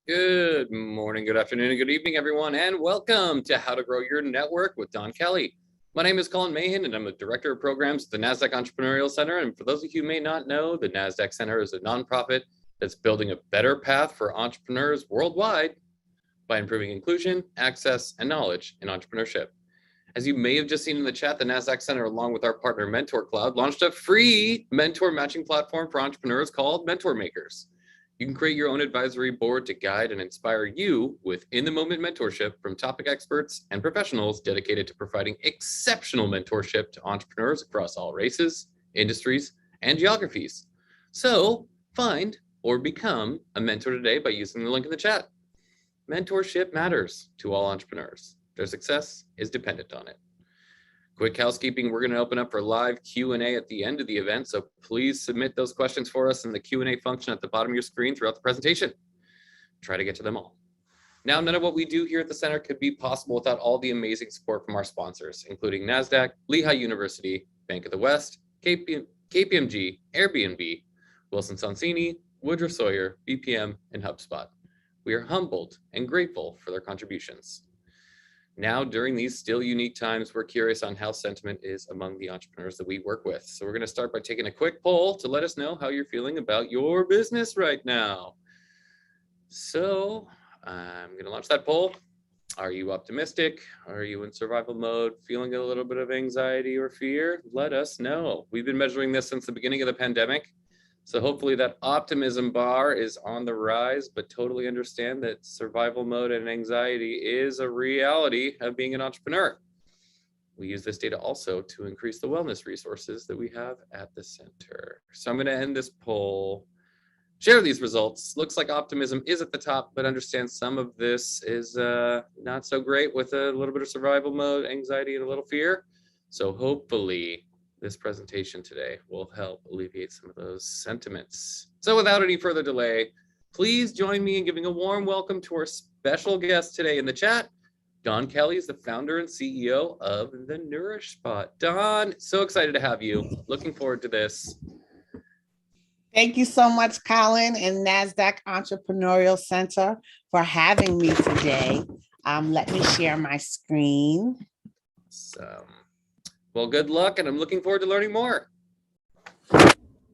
Good morning, good afternoon, and good evening, everyone, and welcome to How to Grow Your Network with Don Kelly. My name is Colin Mahan, and I'm the Director of Programs at the Nasdaq Entrepreneurial Center. And for those of you who may not know, the Nasdaq Center is a nonprofit that's building a better path for entrepreneurs worldwide by improving inclusion, access, and knowledge in entrepreneurship. As you may have just seen in the chat, the Nasdaq Center, along with our partner Mentor Cloud, launched a free mentor matching platform for entrepreneurs called Mentor Makers. You can create your own advisory board to guide and inspire you with in-the-moment mentorship from topic experts and professionals dedicated to providing exceptional mentorship to entrepreneurs across all races, industries, and geographies. So find or become a mentor today by using the link in the chat. Mentorship matters to all entrepreneurs. Their success is dependent on it. Quick housekeeping, we're going to open up for live Q&A at the end of the event, so please submit those questions for us in the Q&A function at the bottom of your screen throughout the presentation. Try to get to them all. Now, none of what we do here at the center could be possible without all the amazing support from our sponsors, including Nasdaq, Lehigh University, Bank of the West, KPMG, Airbnb, Wilson Sonsini, Woodruff Sawyer, BPM, and HubSpot. We are humbled and grateful for their contributions. Now, during these still unique times, we're curious on how sentiment is among the entrepreneurs that we work with. So we're going to start by taking a quick poll to let us know how you're feeling about your business right now. So I'm going to launch that poll. Are you optimistic? Are you in survival mode, feeling a little bit of anxiety or fear? Let us know. We've been measuring this since the beginning of the pandemic. So hopefully that optimism bar is on the rise, but totally understand that survival mode and anxiety is a reality of being an entrepreneur. We use this data also to increase the wellness resources that we have at the center. So I'm going to end this poll, share these results. Looks like optimism is at the top, but understand some of this is not so great with a little bit of survival mode, anxiety, and a little fear. So hopefully this presentation today will help alleviate some of those sentiments. So without any further delay, please join me in giving a warm welcome to our special guest today in the chat. Don Kelly is the founder and CEO of the Nourish Spot. Don, so excited to have you. Looking forward to this. Thank you so much, Colin and Nasdaq Entrepreneurial Center for having me today. Let me share my screen. Well, good luck, and I'm looking forward to learning more.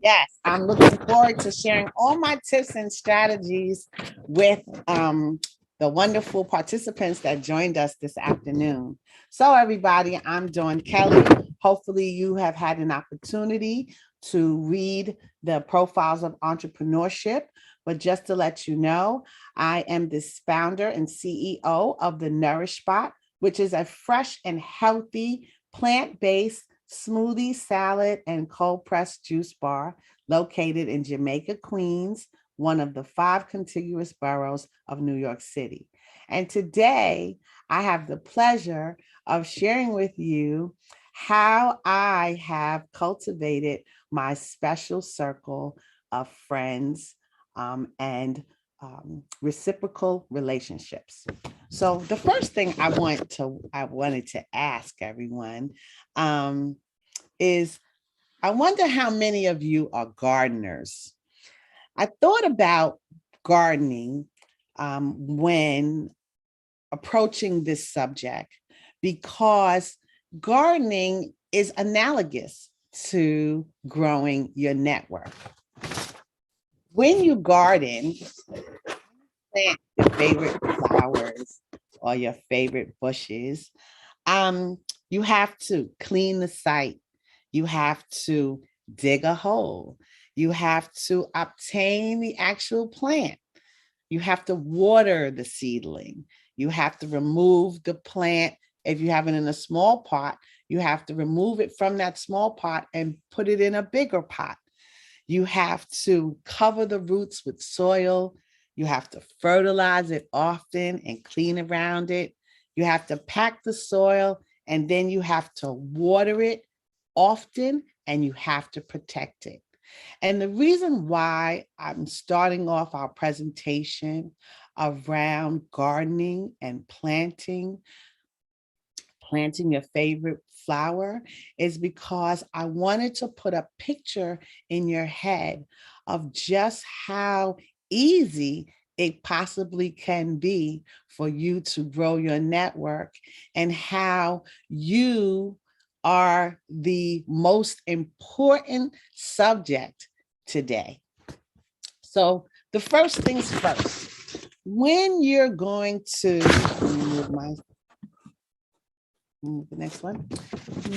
Yes, I'm looking forward to sharing all my tips and strategies with the wonderful participants that joined us this afternoon. So everybody, I'm Dawn Kelly. Hopefully you have had an opportunity to read the profiles of entrepreneurship. But just to let you know, I am the founder and CEO of the Nourish Spot, which is a fresh and healthy plant-based smoothie, salad, and cold-pressed juice bar located in Jamaica, Queens, one of the 5 contiguous boroughs of New York City. And today, I have the pleasure of sharing with you how I have cultivated my special circle of friends and reciprocal relationships. So the first thing I wanted to ask everyone is, I wonder how many of you are gardeners. I thought about gardening when approaching this subject because gardening is analogous to growing your network. When you garden, plant your favorite flowers or your favorite bushes, you have to clean the site. You have to dig a hole. You have to obtain the actual plant. You have to water the seedling. You have to remove the plant. If you have it in a small pot, you have to remove it from that small pot and put it in a bigger pot. You have to cover the roots with soil. You have to fertilize it often and clean around it. You have to pack the soil, and then you have to water it often, and you have to protect it. And the reason why I'm starting off our presentation around gardening and planting your favorite flower is because I wanted to put a picture in your head of just how easy it possibly can be for you to grow your network, and how you are the most important subject today. So the first things first, when you're going to move the next one,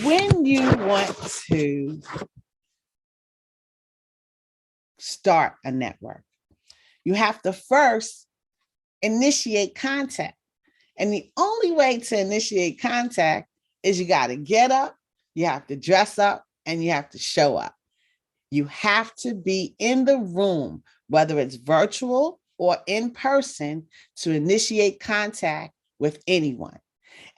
when you want to start a network, you have to first initiate contact. And the only way to initiate contact is you got to get up, you have to dress up, and you have to show up. You have to be in the room, whether it's virtual or in person, to initiate contact with anyone.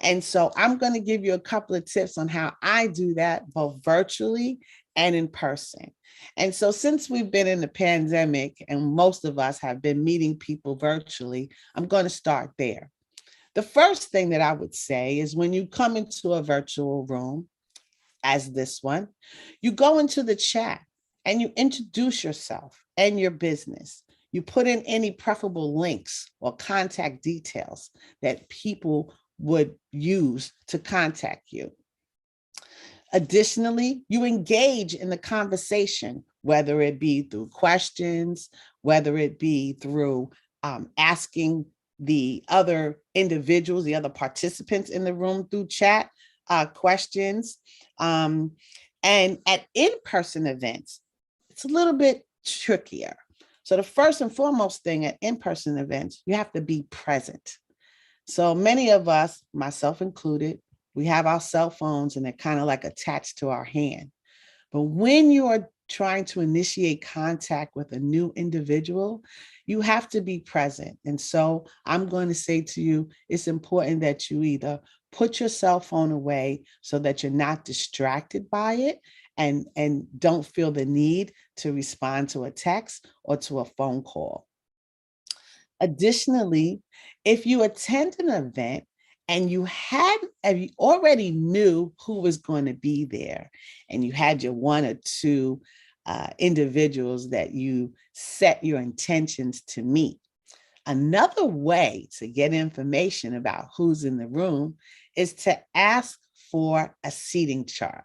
And so I'm going to give you a couple of tips on how I do that, both virtually and in person. And so since we've been in the pandemic and most of us have been meeting people virtually, I'm going to start there. The first thing that I would say is when you come into a virtual room, as this one, you go into the chat and you introduce yourself and your business. You put in any preferable links or contact details that people would use to contact you. Additionally, you engage in the conversation, whether it be through questions, whether it be through asking the other individuals, the other participants in the room through chat questions. And at in-person events, it's a little bit trickier. So the first and foremost thing at in-person events, you have to be present. So many of us, myself included, we have our cell phones and they're kind of like attached to our hand. But when you are trying to initiate contact with a new individual, you have to be present. And so I'm going to say to you, it's important that you either put your cell phone away so that you're not distracted by it and don't feel the need to respond to a text or to a phone call. Additionally, if you attend an event and you already knew who was going to be there, and you had your one or two individuals that you set your intentions to meet, another way to get information about who's in the room is to ask for a seating chart.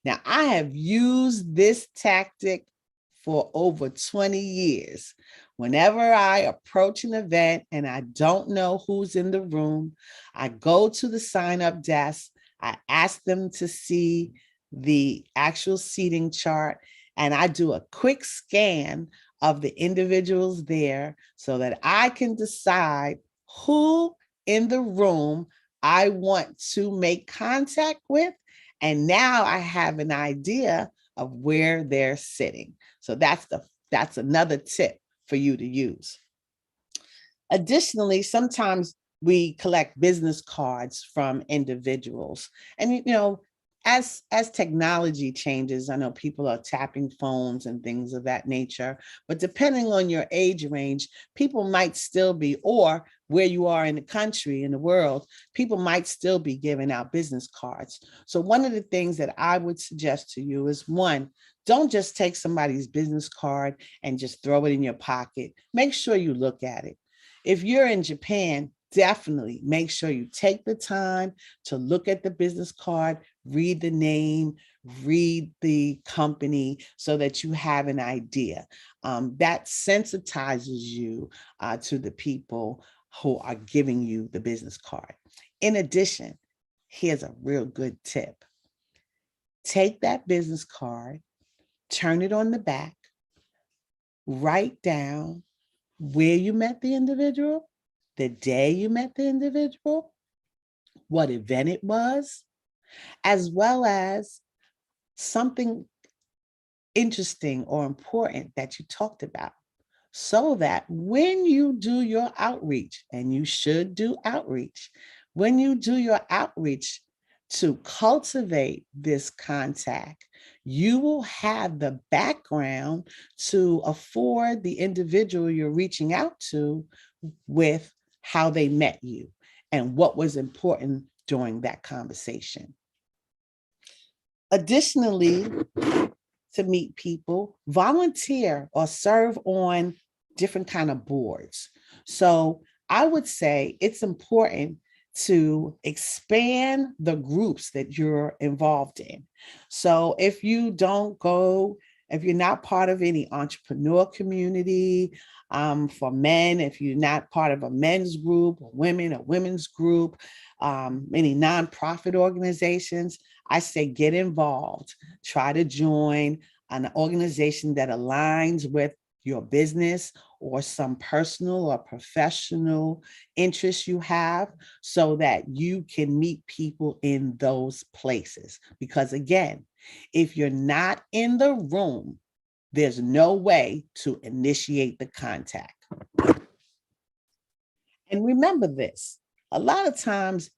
Now, I have used this tactic for over 20 years. Whenever I approach an event and I don't know who's in the room, I go to the sign-up desk, I ask them to see the actual seating chart, and I do a quick scan of the individuals there so that I can decide who in the room I want to make contact with. And now I have an idea of where they're sitting. So that's another tip for you to use. Additionally, sometimes we collect business cards from individuals. And as technology changes, I know people are tapping phones and things of that nature, but depending on your age range, people might still be, or where you are in the country, in the world, people might still be giving out business cards. So one of the things that I would suggest to you is, one, don't just take somebody's business card and just throw it in your pocket. Make sure you look at it. If you're in Japan, definitely make sure you take the time to look at the business card, read the name, read the company so that you have an idea. That sensitizes you to the people who are giving you the business card. In addition, here's a real good tip. Take that business card, turn it on the back, write down where you met the individual, the day you met the individual, what event it was, as well as something interesting or important that you talked about, so that when you do your outreach, and you should do outreach, when you do your outreach to cultivate this contact, you will have the background to afford the individual you're reaching out to with how they met you and what was important during that conversation. Additionally, to meet people, volunteer or serve on different kind of boards. So I would say it's important to expand the groups that you're involved in. So if if you're not part of any entrepreneur community, for men, if you're not part of a men's group, or women, a women's group, any nonprofit organizations, I say get involved. Try to join an organization that aligns with your business or some personal or professional interests you have, so that you can meet people in those places. Because again, if you're not in the room, there's no way to initiate the contact. And remember this, a lot of times,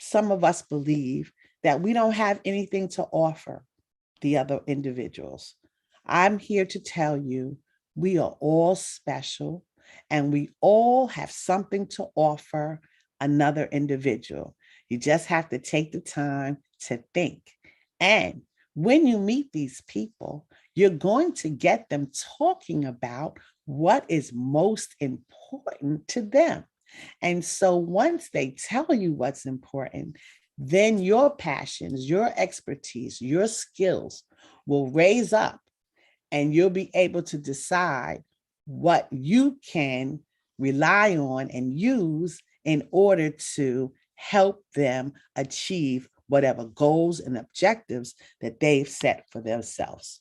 some of us believe that we don't have anything to offer the other individuals. I'm here to tell you, we are all special and we all have something to offer another individual. You just have to take the time to think. And when you meet these people, you're going to get them talking about what is most important to them. And so once they tell you what's important, then your passions, your expertise, your skills will raise up, and you'll be able to decide what you can rely on and use in order to help them achieve whatever goals and objectives that they've set for themselves.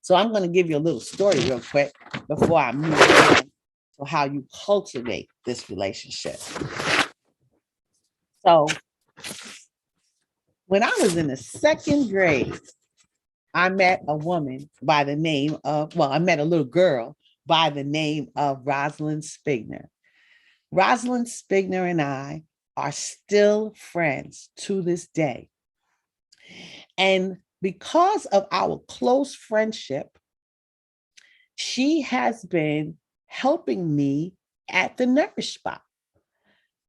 So I'm going to give you a little story real quick before I move on to how you cultivate this relationship. So when I was in the second grade, I met a woman by the name of, well, I met a little girl by the name of Rosalind Spigner. Rosalind Spigner and I are still friends to this day. And because of our close friendship, she has been helping me at the Nourish Spot.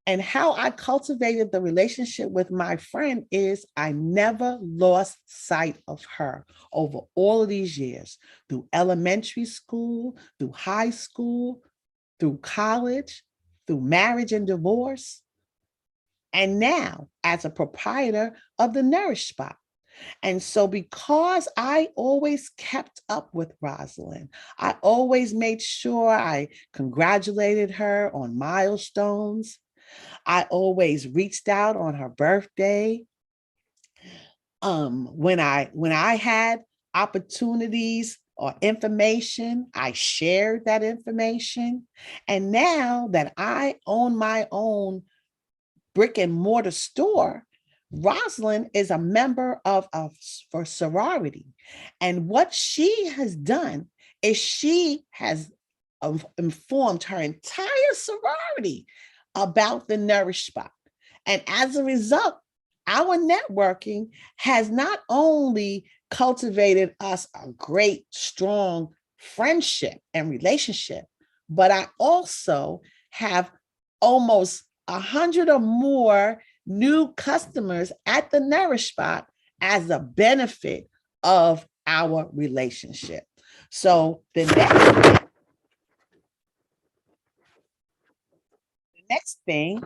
And how I cultivated the relationship with my friend is I never lost sight of her over all of these years, through elementary school, through high school, through college, through marriage and divorce, and now as a proprietor of the Nourish Spot. And so because I always kept up with Rosalind, I always made sure I congratulated her on milestones. I always reached out on her birthday. When I had opportunities or information, I shared that information. And now that I own my own brick and mortar store, Rosalind is a member of a for sorority. And what she has done is she has informed her entire sorority about the Nourish Spot. And as a result, our networking has not only cultivated us a great, strong friendship and relationship, but I also have almost 100 or more new customers at the Nourish Spot as a benefit of our relationship. So the next thing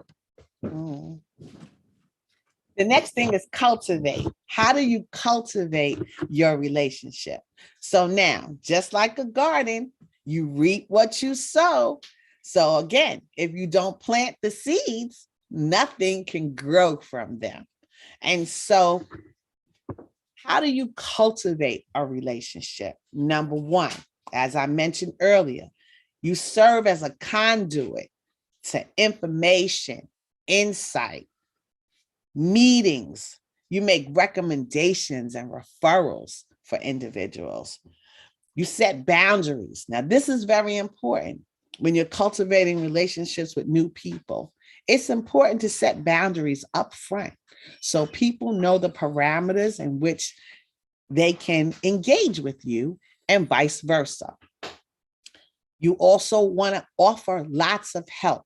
is cultivate. How do you cultivate your relationship? So now, just like a garden, you reap what you sow. So again, if you don't plant the seeds, nothing can grow from them. And so how do you cultivate a relationship? Number one, as I mentioned earlier, you serve as a conduit to information, insight, meetings. You make recommendations and referrals for individuals. You set boundaries. Now, this is very important when you're cultivating relationships with new people. It's important to set boundaries up front so people know the parameters in which they can engage with you and vice versa. You also want to offer lots of help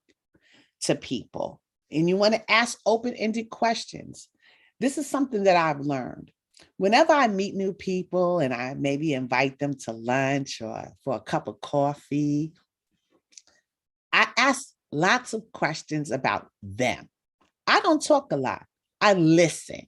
to people, and you want to ask open-ended questions. This is something that I've learned. Whenever I meet new people and I maybe invite them to lunch or for a cup of coffee, I ask lots of questions about them. I don't talk a lot. I listen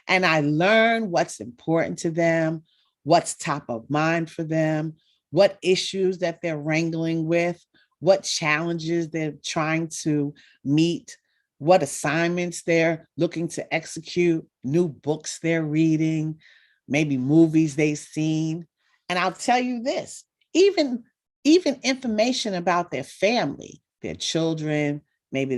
and I learn what's important to them, what's top of mind for them, what issues that they're wrangling with, what challenges they're trying to meet, what assignments they're looking to execute, new books they're reading, maybe movies they've seen. And I'll tell you this, even information about their family, their children, maybe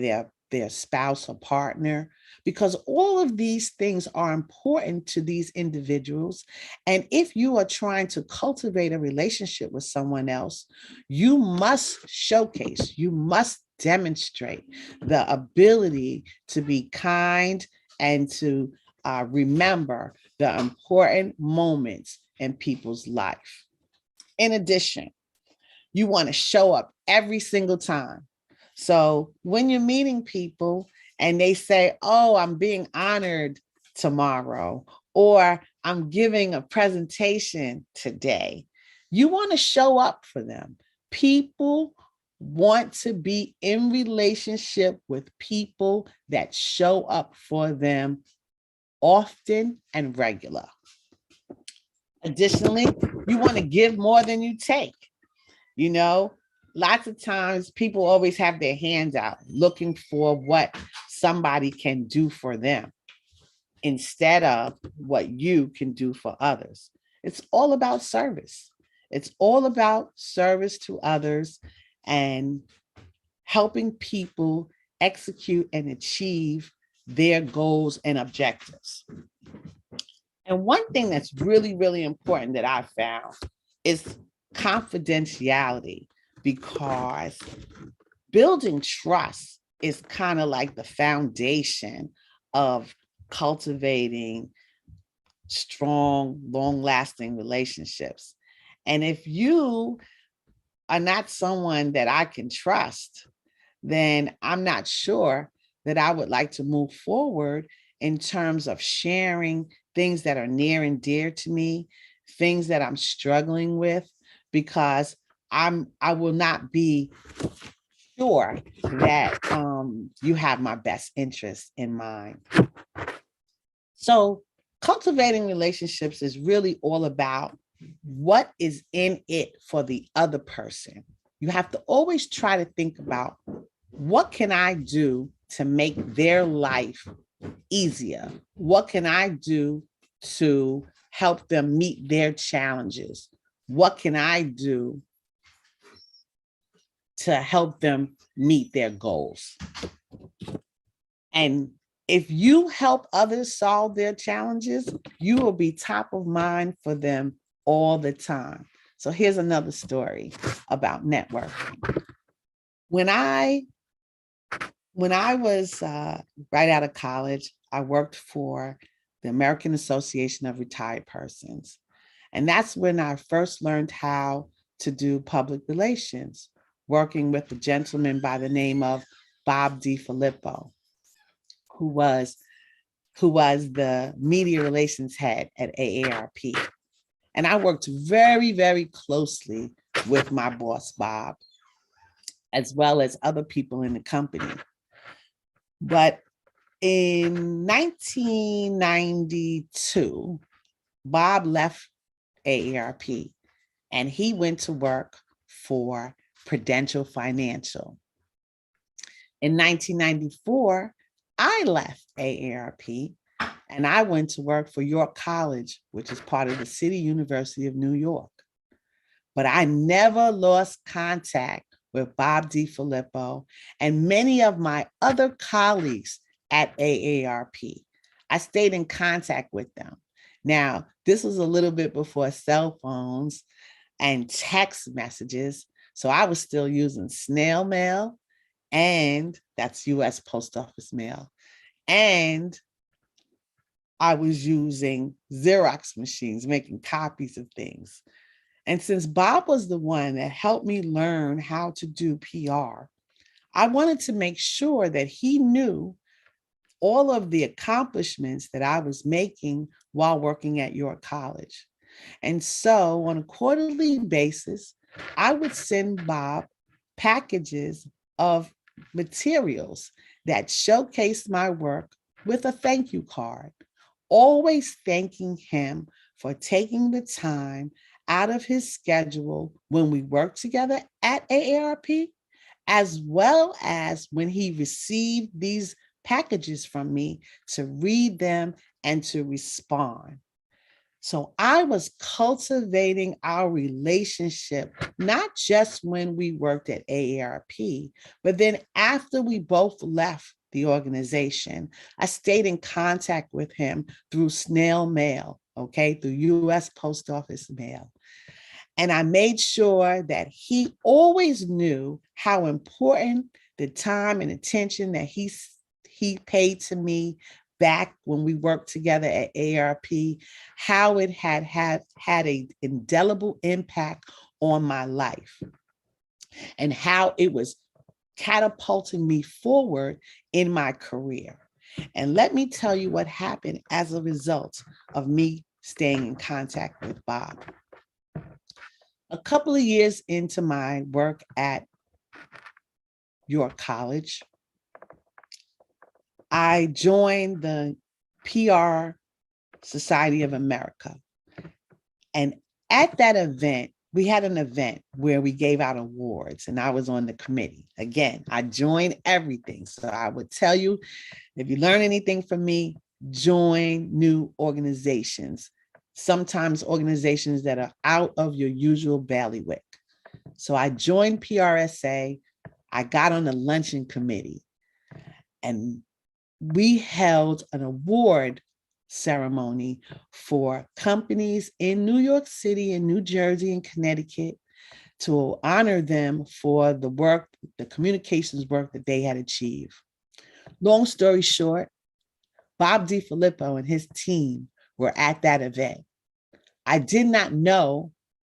their spouse or partner, because all of these things are important to these individuals. And if you are trying to cultivate a relationship with someone else, you must showcase, you must demonstrate the ability to be kind and to remember the important moments in people's life. In addition, you want to show up every single time. So when you're meeting people and they say, oh, I'm being honored tomorrow, or I'm giving a presentation today, you want to show up for them. People want to be in relationship with people that show up for them often and regular. Additionally, you want to give more than you take. You know, lots of times people always have their hands out looking for what somebody can do for them instead of what you can do for others. It's all about service. It's all about service to others and helping people execute and achieve their goals and objectives. And one thing that's really, really important that I found is confidentiality, because building trust is kind of like the foundation of cultivating strong, long-lasting relationships. And if you are not someone that I can trust, then I'm not sure that I would like to move forward in terms of sharing things that are near and dear to me, things that I'm struggling with, because I will not be sure that you have my best interest in mind. So cultivating relationships is really all about what is in it for the other person. You have to always try to think about, what can I do to make their life easier? What can I do to help them meet their challenges? What can I do to help them meet their goals? And if you help others solve their challenges, you will be top of mind for them all the time. So here's another story about networking. When I was right out of college, I worked for the American Association of Retired Persons. And that's when I first learned how to do public relations, working with a gentleman by the name of Bob DiFilippo, who was the media relations head at AARP. And I worked very, very closely with my boss, Bob, as well as other people in the company. But in 1992, Bob left AARP and he went to work for Prudential Financial. In 1994, I left AARP and I went to work for York College, which is part of the City University of New York. But I never lost contact with Bob DiFilippo and many of my other colleagues at AARP. I stayed in contact with them. Now, this was a little bit before cell phones and text messages, so I was still using snail mail, and that's US Post Office mail. And I was using Xerox machines, making copies of things. And since Bob was the one that helped me learn how to do PR, I wanted to make sure that he knew all of the accomplishments that I was making while working at York College. And so on a quarterly basis, I would send Bob packages of materials that showcased my work with a thank you card, always thanking him for taking the time out of his schedule when we worked together at AARP, as well as when he received these packages from me to read them and to respond. So I was cultivating our relationship, not just when we worked at AARP, but then after we both left the organization, I stayed in contact with him through snail mail, okay, through US Post Office mail. And I made sure that he always knew how important the time and attention that he paid to me back when we worked together at AARP, how it had an indelible impact on my life and how it was catapulting me forward in my career. And let me tell you what happened as a result of me staying in contact with Bob. A couple of years into my work at York College, I joined the PR Society of America. And at that event, we had an event where we gave out awards and I was on the committee. Again, I joined everything. So I would tell you, if you learn anything from me, join new organizations, sometimes organizations that are out of your usual bailiwick. So I joined PRSA. I got on the luncheon committee and we held an award ceremony for companies in New York City and New Jersey and Connecticut to honor them for the work, the communications work that they had achieved. Long story short, Bob DiFilippo and his team were at that event. I did not know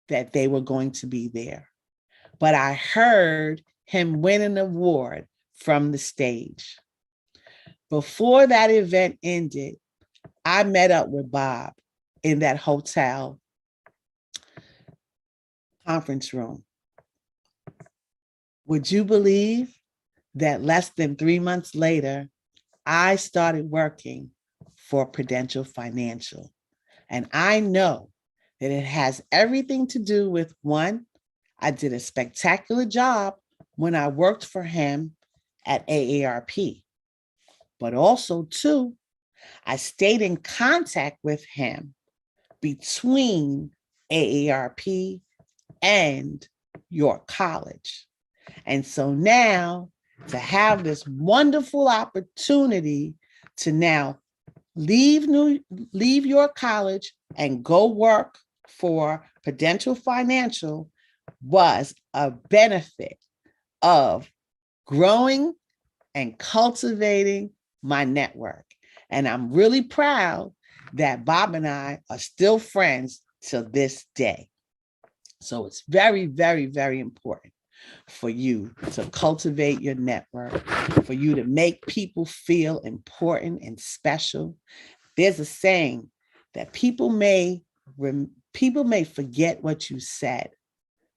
that they were going to be there, but I heard him win an award from the stage. Before that event ended, I met up with Bob in that hotel conference room. Would you believe that less than 3 months later, I started working for Prudential Financial? And I know that it has everything to do with, one, I did a spectacular job when I worked for him at AARP. But also, two, I stayed in contact with him between AARP and York College. And so now to have this wonderful opportunity to now leave York College and go work for Prudential Financial was a benefit of growing and cultivating my network. And I'm really proud that Bob and I are still friends till this day. So it's very, very, very important for you to cultivate your network, for you to make people feel important and special. There's a saying that people may forget what you said,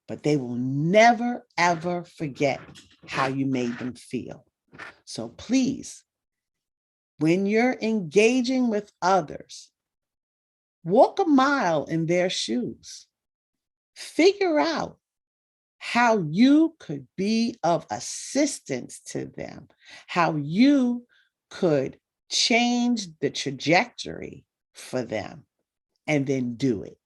but they will never, ever forget how you made them feel. So please, when you're engaging with others, walk a mile in their shoes. Figure out how you could be of assistance to them, how you could change the trajectory for them, and then do it.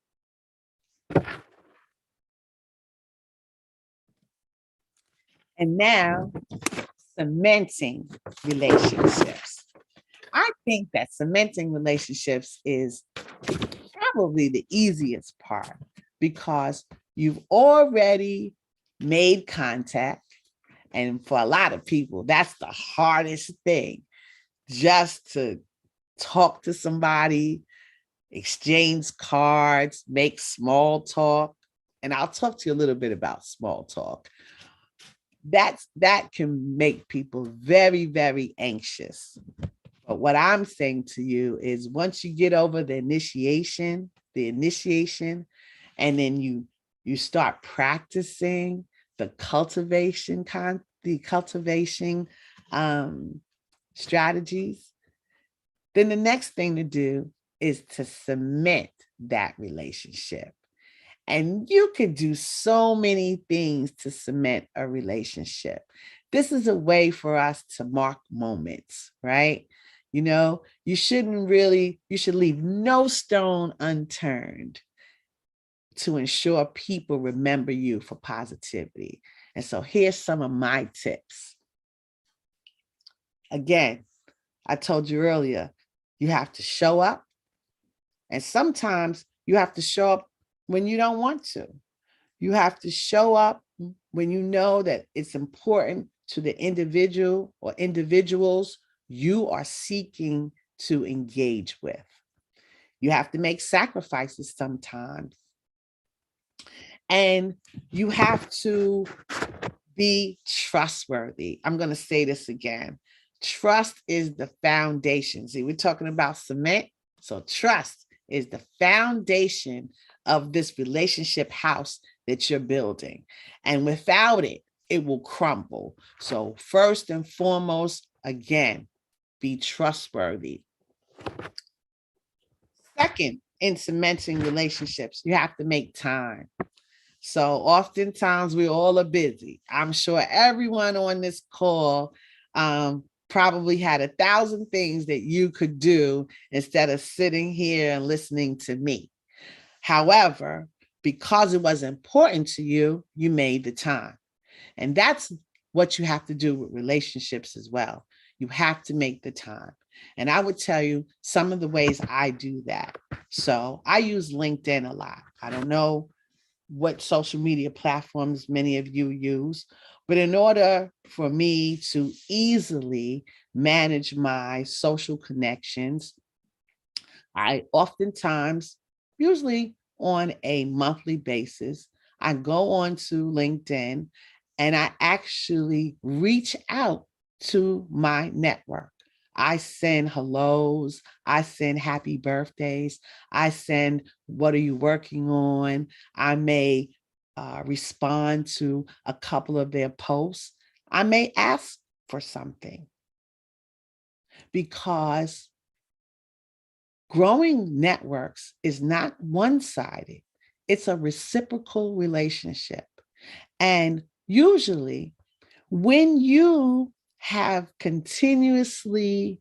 And now, cementing relationships. I think that cementing relationships is probably the easiest part because you've already made contact. And for a lot of people, that's the hardest thing, just to talk to somebody, exchange cards, make small talk. And I'll talk to you a little bit about small talk. That can make people very, very anxious. But what I'm saying to you is once you get over the initiation, and then you start practicing the cultivation the cultivation strategies, then the next thing to do is to cement that relationship. And you could do so many things to cement a relationship. This is a way for us to mark moments, right? You should leave no stone unturned to ensure people remember you for positivity. And so here's some of my tips. Again, I told you earlier, you have to show up. And sometimes you have to show up when you don't want to. You have to show up when you know that it's important to the individual or individuals you are seeking to engage with. You have to make sacrifices sometimes. And you have to be trustworthy. I'm going to say this again. Trust is the foundation. See, we're talking about cement. So trust is the foundation of this relationship house that you're building. And without it, it will crumble. So first and foremost, again, be trustworthy. Second, in cementing relationships, you have to make time. So oftentimes we all are busy. I'm sure everyone on this call probably had 1,000 things that you could do instead of sitting here and listening to me. However, because it was important to you, you made the time. And that's what you have to do with relationships as well. You have to make the time. And I would tell you some of the ways I do that. So I use LinkedIn a lot. I don't know what social media platforms many of you use, but in order for me to easily manage my social connections, I oftentimes, usually on a monthly basis, I go on to LinkedIn and I actually reach out to my network. I send hellos, I send happy birthdays, I send what are you working on? I may respond to a couple of their posts. I may ask for something because growing networks is not one-sided. It's a reciprocal relationship. And usually when you have continuously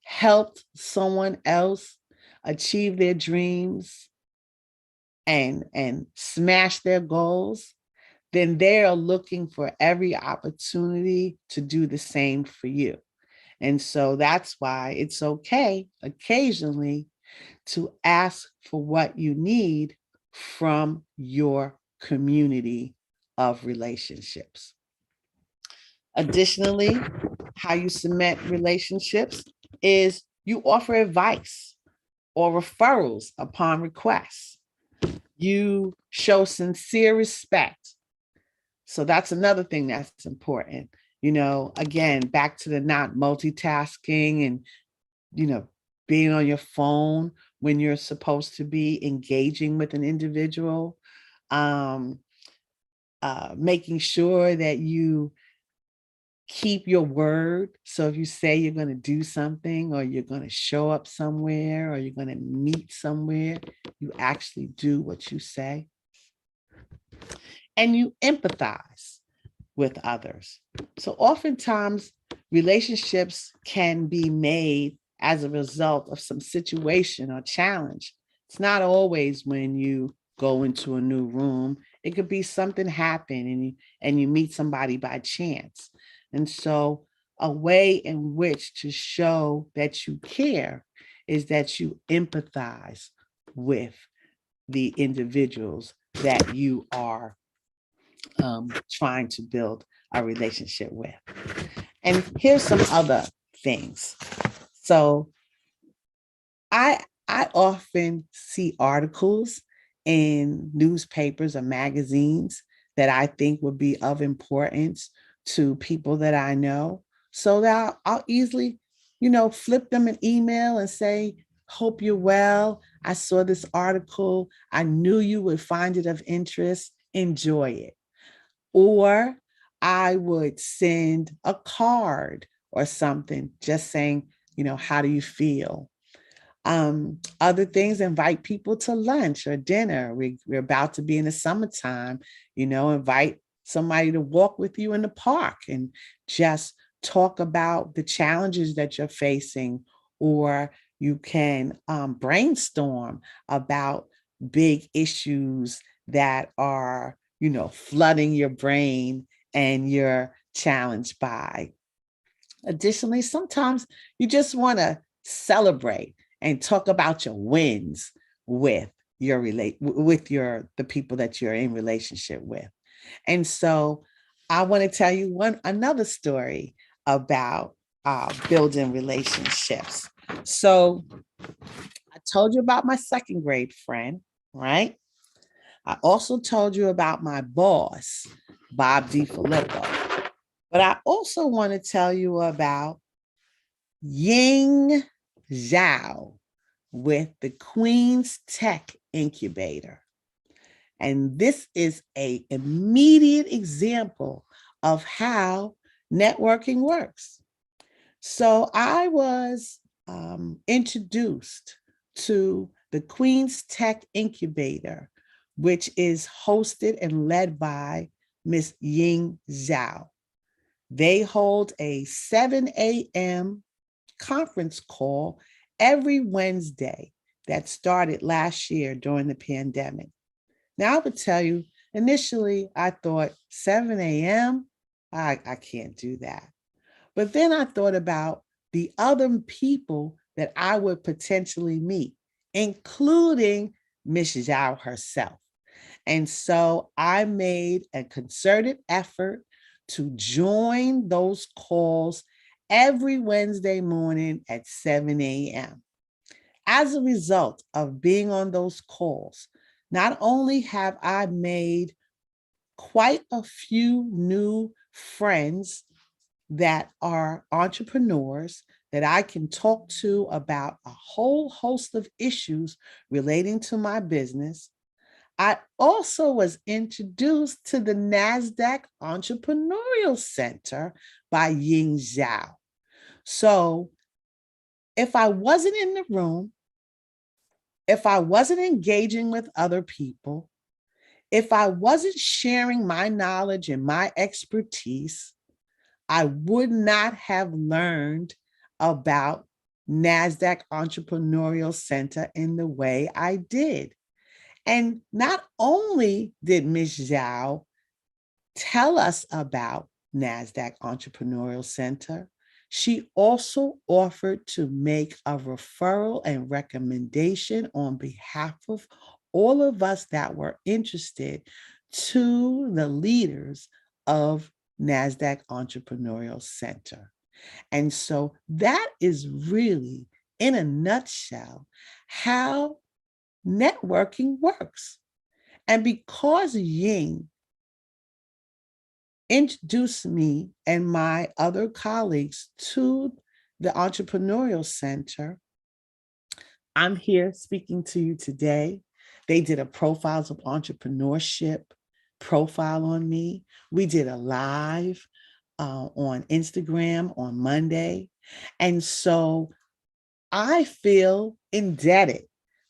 helped someone else achieve their dreams and smash their goals, then they are looking for every opportunity to do the same for you. And so that's why it's okay occasionally to ask for what you need from your community of relationships. Additionally, how you cement relationships is you offer advice or referrals upon request. You show sincere respect. So that's another thing that's important. Again, back to the not multitasking and, being on your phone when you're supposed to be engaging with an individual, making sure that you keep your word. So if you say you're going to do something or you're going to show up somewhere or you're going to meet somewhere, you actually do what you say. And you empathize with others. So oftentimes relationships can be made as a result of some situation or challenge. It's not always when you go into a new room. It could be something happened and you meet somebody by chance. And so a way in which to show that you care is that you empathize with the individuals that you are trying to build a relationship with. And here's some other things. So I often see articles in newspapers or magazines that I think would be of importance to people that I know. So that I'll easily, flip them an email and say, hope you're well. I saw this article. I knew you would find it of interest. Enjoy it. Or I would send a card or something just saying, how do you feel? Other things, invite people to lunch or dinner. We're about to be in the summertime, invite somebody to walk with you in the park and just talk about the challenges that you're facing, or you can brainstorm about big issues that are, flooding your brain and you're challenged by. Additionally, sometimes you just want to celebrate and talk about your wins with the people that you're in relationship with. And so I want to tell you another story about building relationships. So I told you about my second grade friend, right? I also told you about my boss, Bob DiFilippo. But I also want to tell you about Ying Zhao with the Queen's Tech Incubator. And this is an immediate example of how networking works. So I was introduced to the Queen's Tech Incubator, which is hosted and led by Miss Ying Zhao. They hold a 7 a.m. conference call every Wednesday that started last year during the pandemic. Now, I would tell you, initially, I thought 7 a.m., I can't do that. But then I thought about the other people that I would potentially meet, including Miss Zhao herself. And so I made a concerted effort to join those calls every Wednesday morning at 7 a.m. As a result of being on those calls, not only have I made quite a few new friends that are entrepreneurs that I can talk to about a whole host of issues relating to my business, I also was introduced to the Nasdaq Entrepreneurial Center by Ying Zhao. So if I wasn't in the room, if I wasn't engaging with other people, if I wasn't sharing my knowledge and my expertise, I would not have learned about Nasdaq Entrepreneurial Center in the way I did. And not only did Ms. Zhao tell us about Nasdaq Entrepreneurial Center, she also offered to make a referral and recommendation on behalf of all of us that were interested to the leaders of Nasdaq Entrepreneurial Center. And so that is really, in a nutshell, how networking works. And because Ying introduced me and my other colleagues to the Entrepreneurial Center, I'm here speaking to you today. They did a profiles of entrepreneurship profile on me. We did a live on Instagram on Monday. And so I feel indebted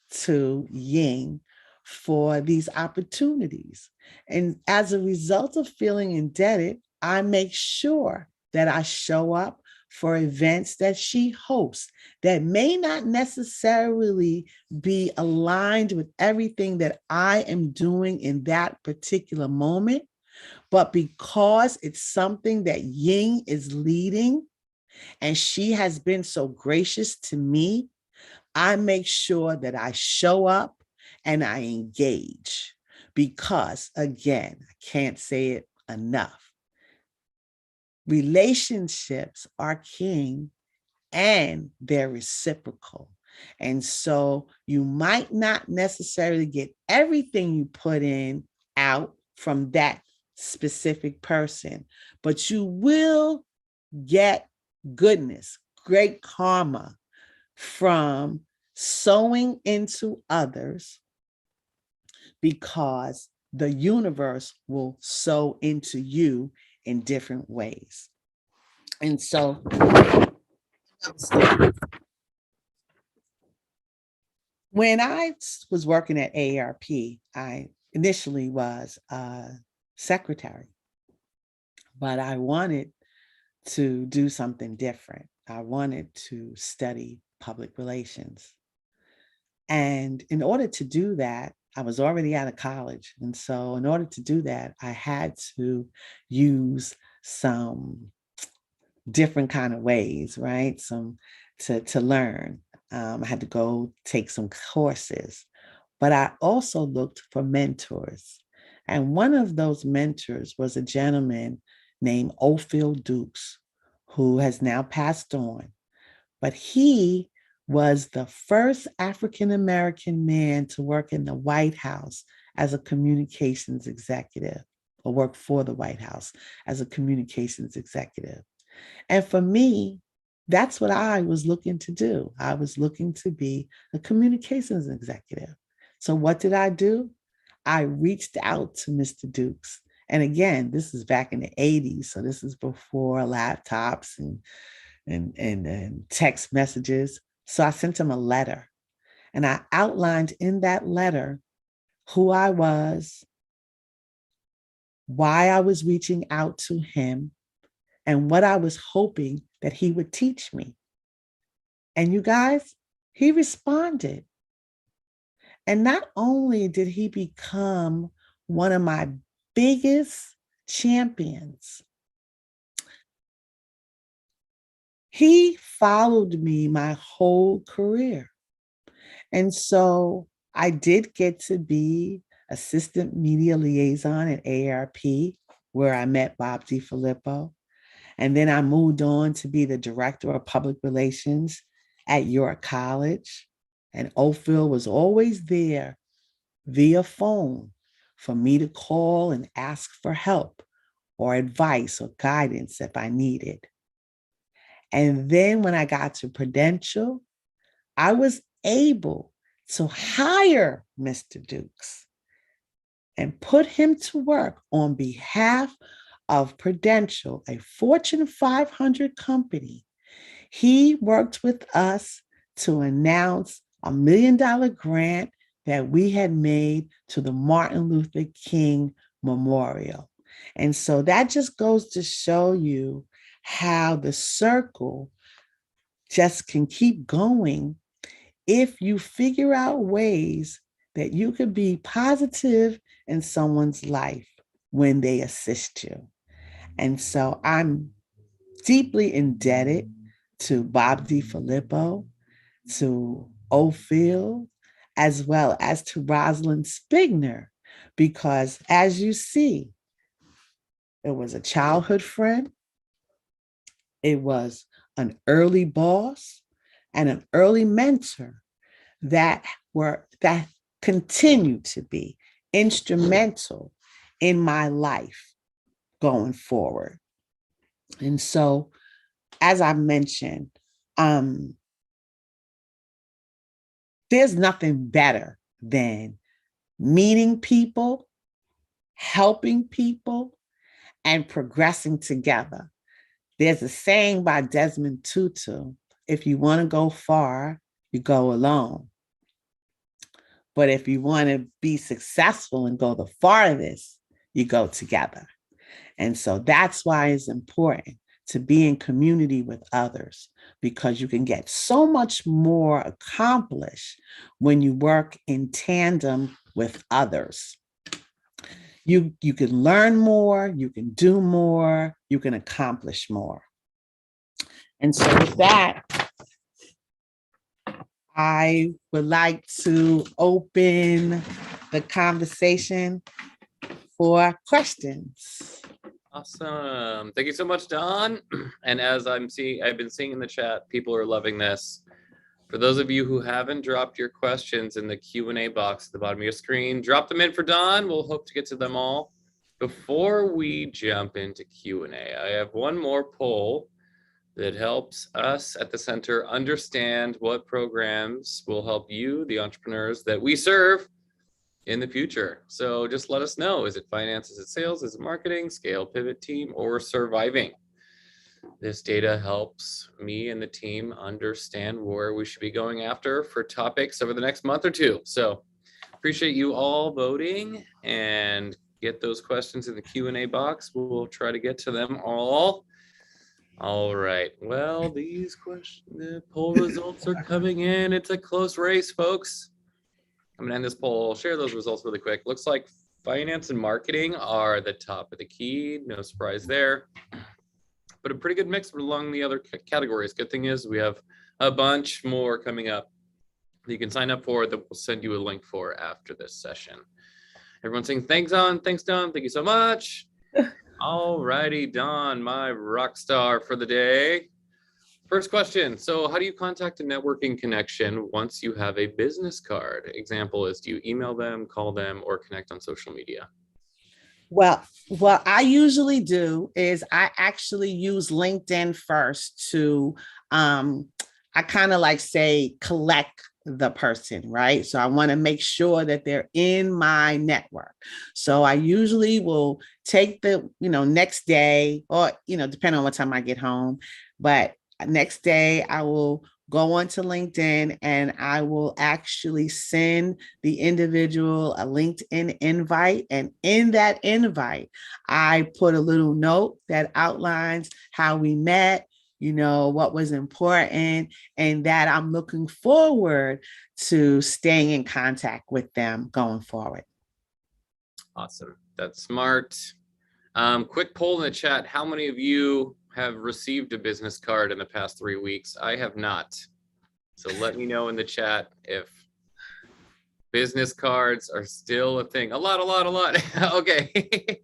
to Ying for these opportunities. And as a result of feeling indebted, I make sure that I show up for events that she hosts that may not necessarily be aligned with everything that I am doing in that particular moment, but because it's something that Ying is leading and she has been so gracious to me, I make sure that I show up and I engage because, again, I can't say it enough. Relationships are king and they're reciprocal. And so you might not necessarily get everything you put in out from that specific person, but you will get goodness, great karma from sowing into others, because the universe will sow into you in different ways. And so when I was working at AARP, I initially was a secretary, but I wanted to do something different. I wanted to study public relations. And in order to do that, I was already out of college. And so in order to do that, I had to use some different kind of ways, right? Some to learn. I had to go take some courses, but I also looked for mentors. And one of those mentors was a gentleman named Ophil Dukes, who has now passed on. But he was the first African American man to work in the White House as a communications executive, or work for the White House as a communications executive. And for me, that's what I was looking to do. I was looking to be a communications executive. So what did I do? I reached out to Mr. Dukes. And again, this is back in the 80s. So this is before laptops and text messages. So I sent him a letter, and I outlined in that letter who I was, why I was reaching out to him, and what I was hoping that he would teach me. And you guys, he responded. And not only did he become one of my biggest champions, he followed me my whole career. And so I did get to be assistant media liaison at AARP, where I met Bob DiFilippo. And then I moved on to be the director of public relations at York College. And Ophil was always there via phone for me to call and ask for help or advice or guidance if I needed. And then when I got to Prudential, I was able to hire Mr. Dukes and put him to work on behalf of Prudential, a Fortune 500 company. He worked with us to announce $1 million grant that we had made to the Martin Luther King Memorial. And so that just goes to show you how the circle just can keep going if you figure out ways that you could be positive in someone's life when they assist you. And so I'm deeply indebted to Bob DiFilippo, to Ophil, as well as to Rosalind Spigner, because as you see, it was a childhood friend, it was an early boss, and an early mentor that continue to be instrumental in my life going forward. And so, as I mentioned, there's nothing better than meeting people, helping people, and progressing together. There's a saying by Desmond Tutu, if you want to go far, you go alone. But if you want to be successful and go the farthest, you go together. And so that's why it's important to be in community with others, because you can get so much more accomplished when you work in tandem with others. You can learn more, you can do more, you can accomplish more. And so with that, I would like to open the conversation for questions. Awesome. Thank you so much, Don. And as I've been seeing in the chat, people are loving this. For those of you who haven't dropped your questions in the Q&A box at the bottom of your screen, drop them in for Don. We'll hope to get to them all. Before we jump into Q&A, I have one more poll that helps us at the center understand what programs will help you, the entrepreneurs that we serve, in the future. So just let us know. Is it finance? Is it sales? Is it marketing, scale, pivot, team, or surviving? This data helps me and the team understand where we should be going after for topics over the next month or two. So appreciate you all voting, and get those questions in the Q&A box. We'll try to get to them all. All right. Well, these questions, the poll results are coming in. It's a close race, folks. I'm gonna end this poll. I'll share those results really quick. Looks like finance and marketing are the top of the key. No surprise there, but a pretty good mix along the other categories. Good thing is we have a bunch more coming up that you can sign up for that we'll send you a link for after this session. Everyone's saying thanks, Don. Thanks, Don. Thank you so much. All righty, Don, my rock star for the day. First question. So how do you contact a networking connection once you have a business card? Example is, do you email them, call them, or connect on social media? Well, what I usually do is I actually use LinkedIn first to, I kind of like say, collect the person, right? So I want to make sure that they're in my network. So I usually will take the, next day, or, depending on what time I get home, but next day I will go onto LinkedIn and I will actually send the individual a LinkedIn invite. And in that invite, I put a little note that outlines how we met, what was important, and that I'm looking forward to staying in contact with them going forward. Awesome. That's smart. Quick poll in the chat. How many of you have received a business card in the past 3 weeks? I have not. So let me know in the chat if business cards are still a thing. A lot. Okay.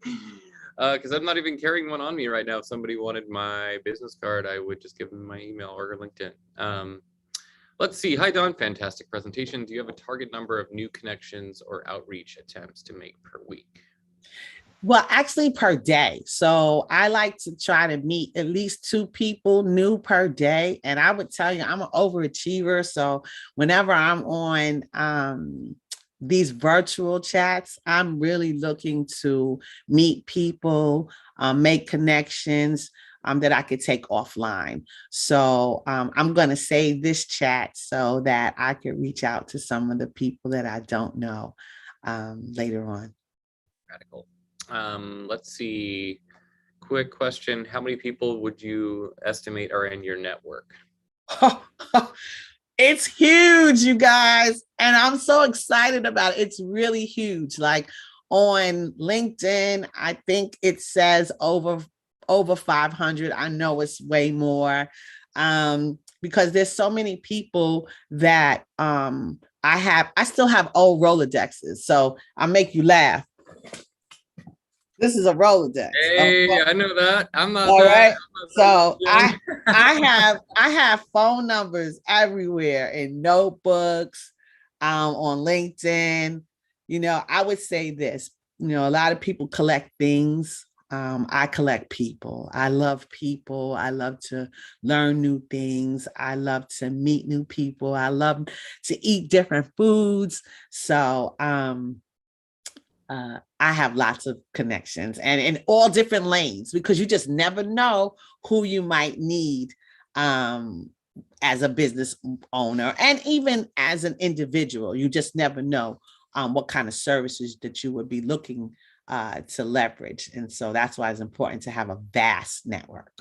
Because I'm not even carrying one on me right now. If somebody wanted my business card, I would just give them my email or LinkedIn. Let's see. Hi, Don. Fantastic presentation. Do you have a target number of new connections or outreach attempts to make per week? Well, actually per day. So I like to try to meet at least 2 people new per day. And I would tell you, I'm an overachiever. So whenever I'm on these virtual chats, I'm really looking to meet people, make connections that I could take offline. So I'm going to save this chat so that I could reach out to some of the people that I don't know later on. Radical. Let's see. Quick question. How many people would you estimate are in your network? It's huge, you guys. And I'm so excited about it. It's really huge. Like on LinkedIn, I think it says over 500. I know it's way more because there's so many people that I still have old Rolodexes. So I make you laugh. This is a Rolodex. Hey, I know that. I'm not. All right. So I have phone numbers everywhere in notebooks, on LinkedIn. I would say this. A lot of people collect things. I collect people. I love people. I love to learn new things. I love to meet new people. I love to eat different foods. So I have lots of connections and in all different lanes, because you just never know who you might need as a business owner, and even as an individual. You just never know what kind of services that you would be looking to leverage. And so that's why it's important to have a vast network.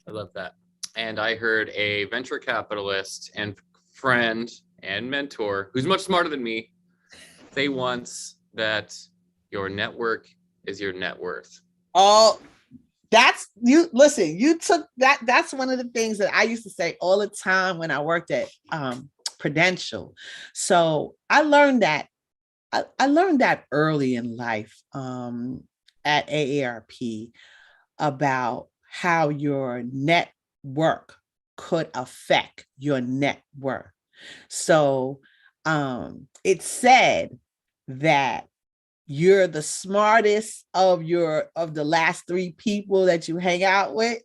I love that. And I heard a venture capitalist and friend and mentor who's much smarter than me say once that your network is your net worth. Oh, that's you. Listen, you took that. That's one of the things that I used to say all the time when I worked at Prudential. So I learned that. I learned that early in life at AARP about how your network could affect your net worth. So it said that you're the smartest of the last 3 people that you hang out with.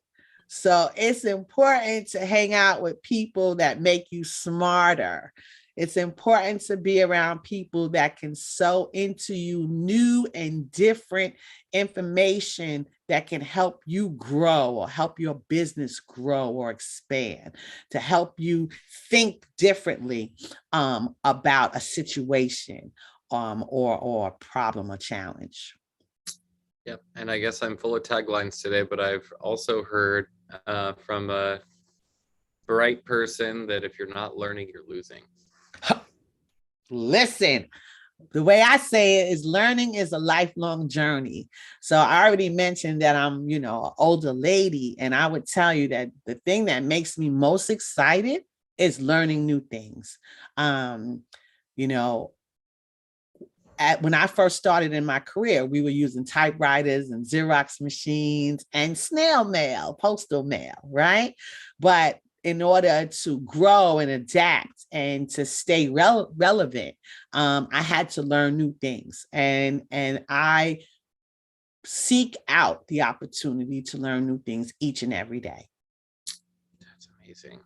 So it's important to hang out with people that make you smarter. It's important to be around people that can sow into you new and different information that can help you grow or help your business grow or expand, to help you think differently about a situation or a problem or challenge. Yep. And I guess I'm full of taglines today, but I've also heard from a bright person that if you're not learning, you're losing. Listen, the way I say it is learning is a lifelong journey. So I already mentioned that I'm, an older lady, and I would tell you that the thing that makes me most excited is learning new things. You know, when I first started in my career, we were using typewriters and Xerox machines and snail mail, postal mail, right? But in order to grow and adapt and to stay relevant, I had to learn new things. And I seek out the opportunity to learn new things each and every day. That's amazing.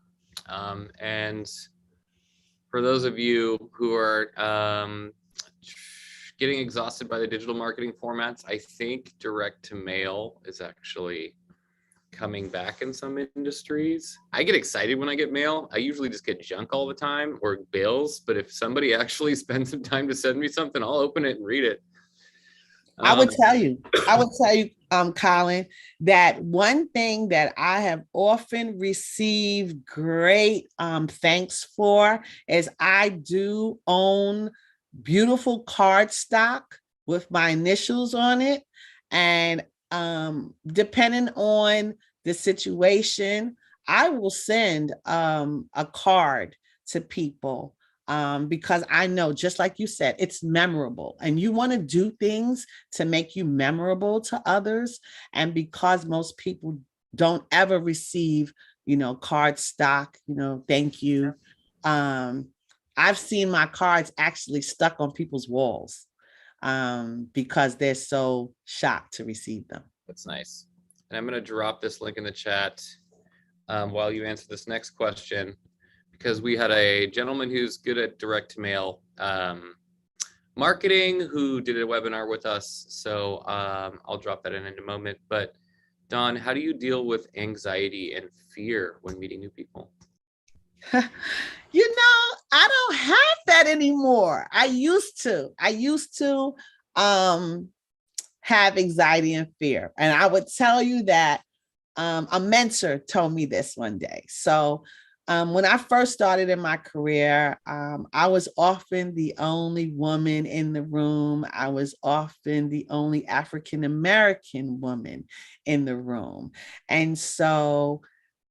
And for those of you who are getting exhausted by the digital marketing formats, I think direct to mail is actually coming back in some industries. I get excited when I get mail. I usually just get junk all the time or bills, but if somebody actually spends some time to send me something, I'll open it and read it. I would tell you, Colin, that one thing that I have often received great thanks for is I do own beautiful card stock with my initials on it. And depending on the situation, I will send a card to people because I know, just like you said, it's memorable, and you want to do things to make you memorable to others. And because most people don't ever receive, card stock, thank you. I've seen my cards actually stuck on people's walls because they're so shocked to receive them. That's nice. And I'm going to drop this link in the chat while you answer this next question, because we had a gentleman who's good at direct mail marketing who did a webinar with us. So I'll drop that in a moment. But Dawn, how do you deal with anxiety and fear when meeting new people? I don't have that anymore. I used to have anxiety and fear. And I would tell you that a mentor told me this one day. So when I first started in my career, I was often the only woman in the room. I was often the only African-American woman in the room. And so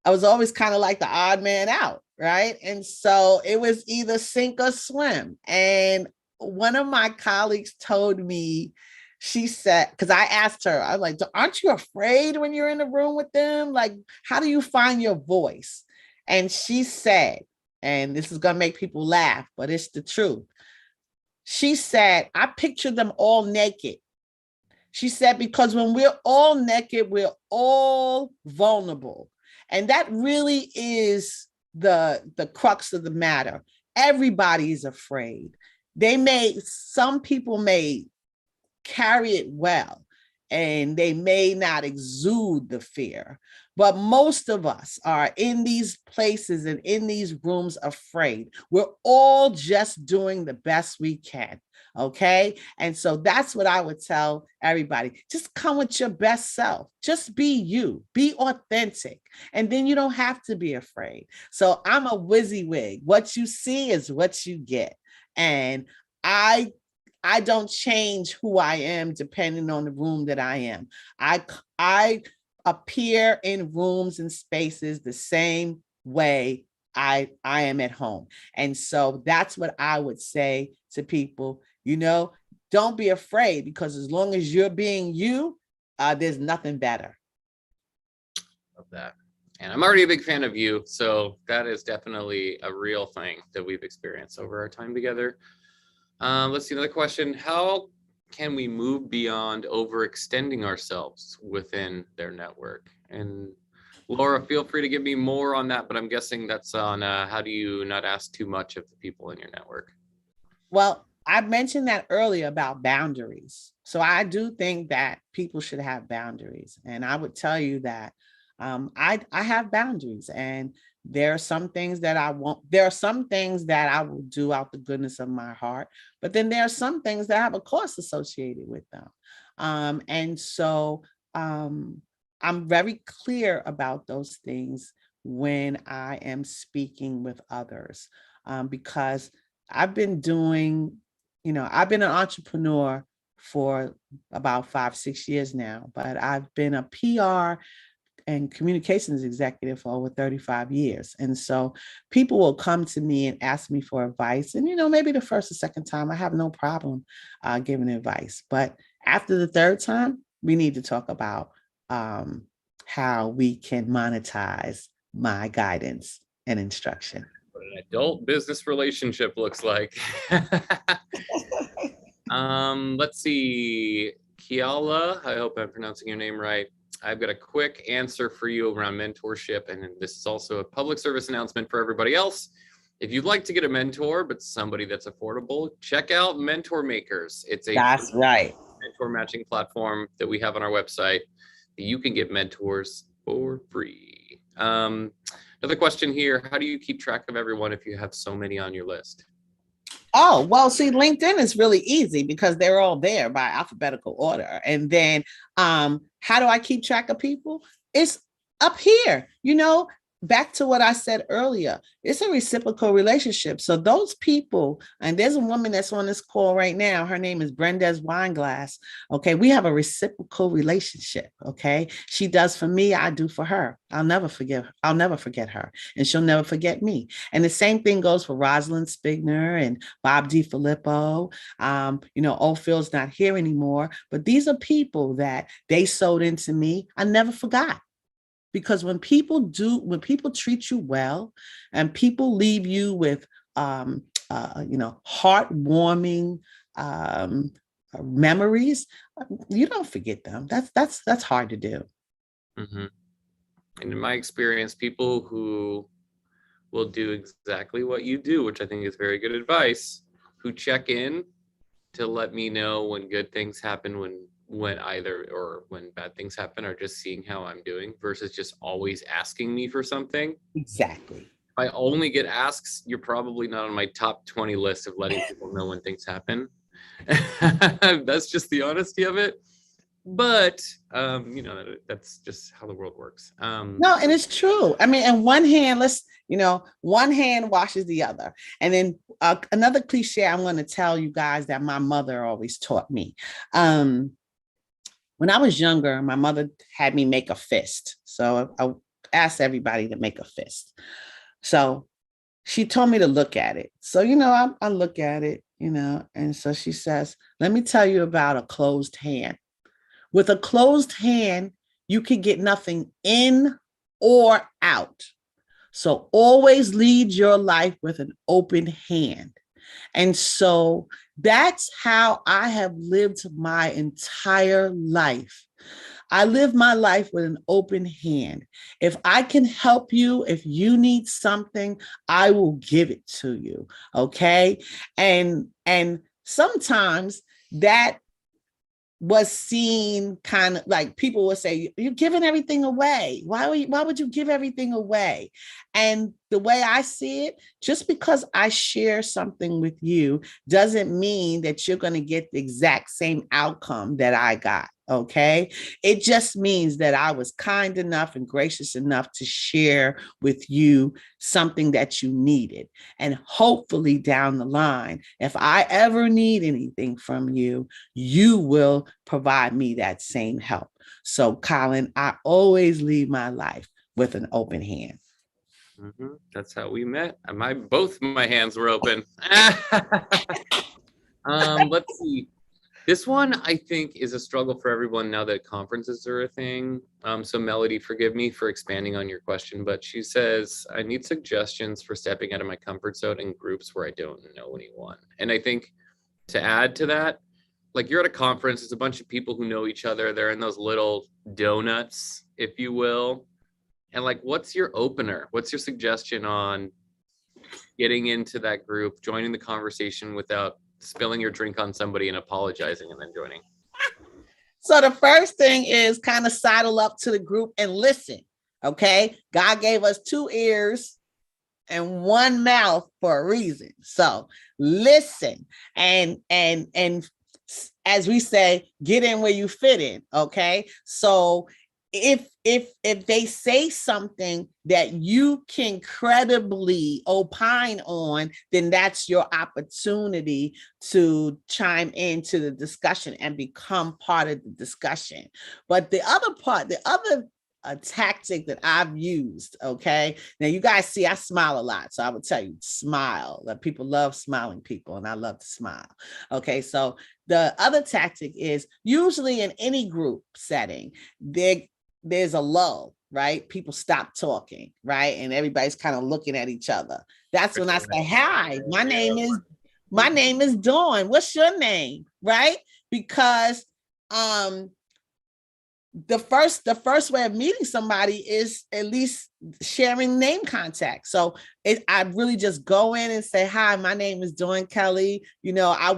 I was always kind of like the odd man out, right? And so it was either sink or swim. And one of my colleagues told me, she said, because I asked her, I was like, aren't you afraid when you're in the room with them? Like, how do you find your voice? And she said, and this is going to make people laugh, but it's the truth. She said, I picture them all naked. She said, because when we're all naked, we're all vulnerable. And that really is the crux of the matter. Everybody is afraid. Some people may carry it well, and they may not exude the fear, but most of us are in these places and in these rooms afraid. We're all just doing the best we can. Okay. And so that's what I would tell everybody. Just come with your best self. Just be you, be authentic. And then you don't have to be afraid. So I'm a WYSIWYG. What you see is what you get. And I don't change who I am depending on the room that I am. I appear in rooms and spaces the same way I am at home. And so that's what I would say to people. Don't be afraid, because as long as you're being you, there's nothing better. Love that. And I'm already a big fan of you. So that is definitely a real thing that we've experienced over our time together. Let's see, another question. How can we move beyond overextending ourselves within their network? And Laura, feel free to give me more on that, but I'm guessing that's on how do you not ask too much of the people in your network? Well, I mentioned that earlier about boundaries. So I do think that people should have boundaries. And I would tell you that I have boundaries, and there are some things that I won't, there are some things that I will do out the goodness of my heart, but then there are some things that have a cost associated with them. And so I'm very clear about those things when I am speaking with others, because I've been doing, I've been an entrepreneur for about 5, 6 years now, but I've been a PR and communications executive for over 35 years. And so people will come to me and ask me for advice. And, maybe the first or second time, I have no problem giving advice. But after the third time, we need to talk about how we can monetize my guidance and instruction. What an adult business relationship looks like. Let's see. Kiala, I hope I'm pronouncing your name right. I've got a quick answer for you around mentorship, and this is also a public service announcement for everybody else. If you'd like to get a mentor, but somebody that's affordable, check out Mentor Makers. It's a That's right. mentor matching platform that we have on our website. You can get mentors for free. Another question here: how do you keep track of everyone if you have so many on your list? Oh, well, see, LinkedIn is really easy because they're all there by alphabetical order. And then how do I keep track of people? It's up here, back to what I said earlier. It's a reciprocal relationship. So those people, and there's a woman that's on this call right now. Her name is Brenda's Wineglass. Okay. We have a reciprocal relationship. Okay. She does for me, I do for her. I'll never forget her, and she'll never forget me. And the same thing goes for Rosalind Spigner and Bob DiFilippo. Old Phil's not here anymore, but these are people that they sold into me. I never forgot. Because when people treat you well, and people leave you with heartwarming memories, you don't forget them. That's hard to do. Mm-hmm. And in my experience, people who will do exactly what you do, which I think is very good advice, who check in to let me know when good things happen, when bad things happen, or just seeing how I'm doing versus just always asking me for something. Exactly. If I only get asks, you're probably not on my top 20 list of letting people know when things happen. That's just the honesty of it. But that's just how the world works. No, and it's true. I mean, and one hand, one hand washes the other. And then another cliche I'm going to tell you guys that my mother always taught me. When I was younger, my mother had me make a fist. So I asked everybody to make a fist. So she told me to look at it. So, I look at it, and so she says, let me tell you about a closed hand. With a closed hand, you can get nothing in or out. So always lead your life with an open hand. And so that's how I have lived my entire life. I live my life with an open hand. If I can help you, if you need something, I will give it to you. Okay. And sometimes that was seen kind of like people would say, you're giving everything away. Why would you give everything away? And the way I see it, just because I share something with you doesn't mean that you're going to get the exact same outcome that I got. Okay. It just means that I was kind enough and gracious enough to share with you something that you needed. And hopefully down the line, if I ever need anything from you, you will provide me that same help. So, Colin, I always leave my life with an open hand. Mm-hmm. That's how we met. Both my hands were open. Let's see. This one, I think, is a struggle for everyone now that conferences are a thing. So Melody, forgive me for expanding on your question, but she says, I need suggestions for stepping out of my comfort zone in groups where I don't know anyone. And I think to add to that, like you're at a conference, it's a bunch of people who know each other. They're in those little donuts, if you will. And like, what's your opener? What's your suggestion on getting into that group, joining the conversation without spilling your drink on somebody and apologizing and then joining? So the first thing is kind of sidle up to the group and listen. Okay. God gave us 2 ears and 1 mouth for a reason. So listen and as we say, get in where you fit in. Okay. So if they say something that you can credibly opine on, then that's your opportunity to chime into the discussion and become part of the discussion. But the other a tactic that I've used. Okay. Now you guys see, I smile a lot. So I would tell you, smile. That people love smiling people, and I love to smile. Okay. So the other tactic is usually in any group setting, there's a lull, right? People stop talking, right? And everybody's kind of looking at each other. That's when I say, hi, my name is Dawn. What's your name? Right? Because the first way of meeting somebody is at least sharing name contact. So I really just go in and say, hi, my name is Dawn Kelly. I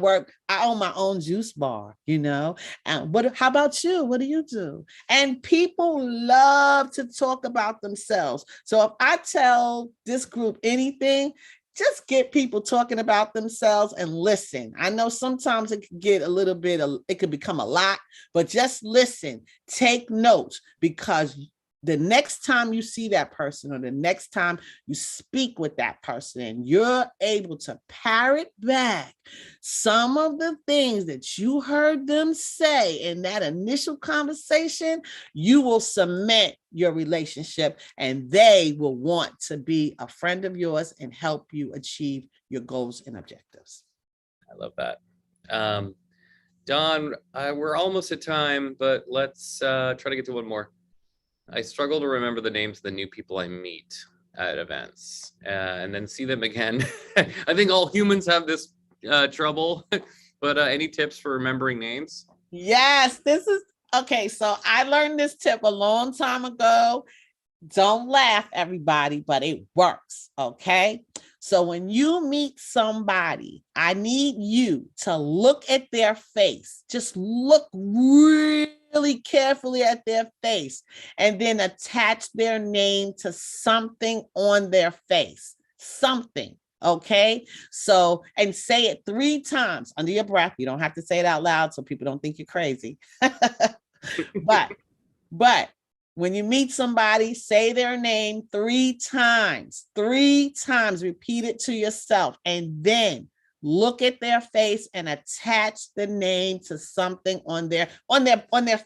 own my own juice bar, how about you? What do you do? And people love to talk about themselves. So if I tell this group anything, just get people talking about themselves and listen. I know sometimes it can get it could become a lot, but just listen, take notes, because the next time you see that person or the next time you speak with that person and you're able to parrot back some of the things that you heard them say in that initial conversation, you will cement your relationship and they will want to be a friend of yours and help you achieve your goals and objectives. I love that. Don, we're almost at time, but let's try to get to one more. I struggle to remember the names of the new people I meet at events and then see them again. I think all humans have this trouble, but any tips for remembering names? Yes, this is okay. So I learned this tip a long time ago. Don't laugh, everybody, but it works. Okay. So when you meet somebody, I need you to look at their face. Just look really carefully at their face and then attach their name to something on their face. Something. Okay. So, and say it 3 times under your breath. You don't have to say it out loud so people don't think you're crazy. but when you meet somebody, say their name 3 times, repeat it to yourself, and then look at their face and attach the name to something on their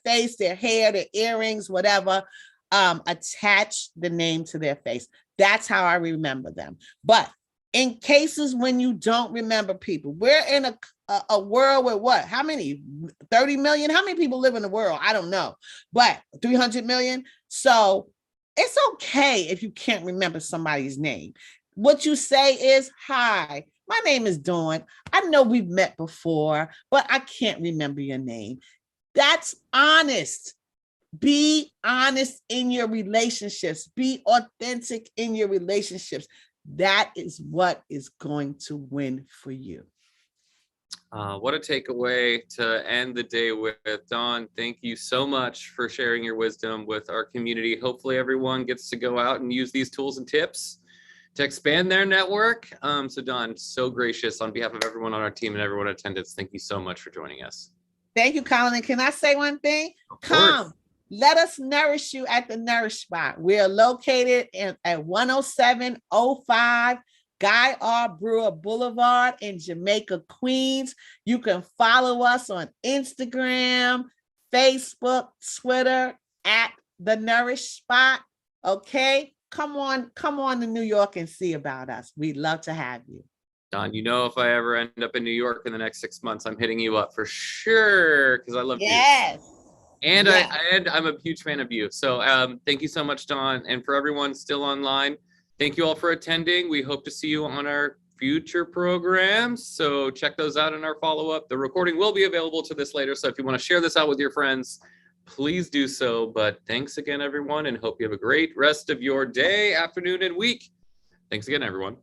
face, their hair, their earrings, whatever. Attach the name to their face. That's how I remember them. But in cases when you don't remember people, we're in a world with what? How many? 30 million? How many people live in the world? I don't know, but 300 million. So it's okay if you can't remember somebody's name. What you say is, hi, my name is Dawn. I know we've met before, but I can't remember your name. That's honest. Be honest in your relationships. Be authentic in your relationships. That is what is going to win for you. What a takeaway to end the day with. Dawn, thank you so much for sharing your wisdom with our community. Hopefully everyone gets to go out and use these tools and tips to expand their network. So Dawn, so gracious on behalf of everyone on our team and everyone in attendance. Thank you so much for joining us. Thank you, Colin. And can I say one thing? Come. Let us nourish you at the Nourish Spot. We are located at 10705 Guy R. Brewer Boulevard in Jamaica, Queens. You can follow us on Instagram, Facebook, Twitter at the Nourish Spot. Okay, come on to New York and see about us. We'd love to have you. Don, if I ever end up in New York in the next 6 months, I'm hitting you up for sure because I love you. And yes. I'm a huge fan of you. So thank you so much, Dawn. And for everyone still online, thank you all for attending. We hope to see you on our future programs. So check those out in our follow-up. The recording will be available to this later. So if you want to share this out with your friends, please do so. But thanks again, everyone, and hope you have a great rest of your day, afternoon, and week. Thanks again, everyone.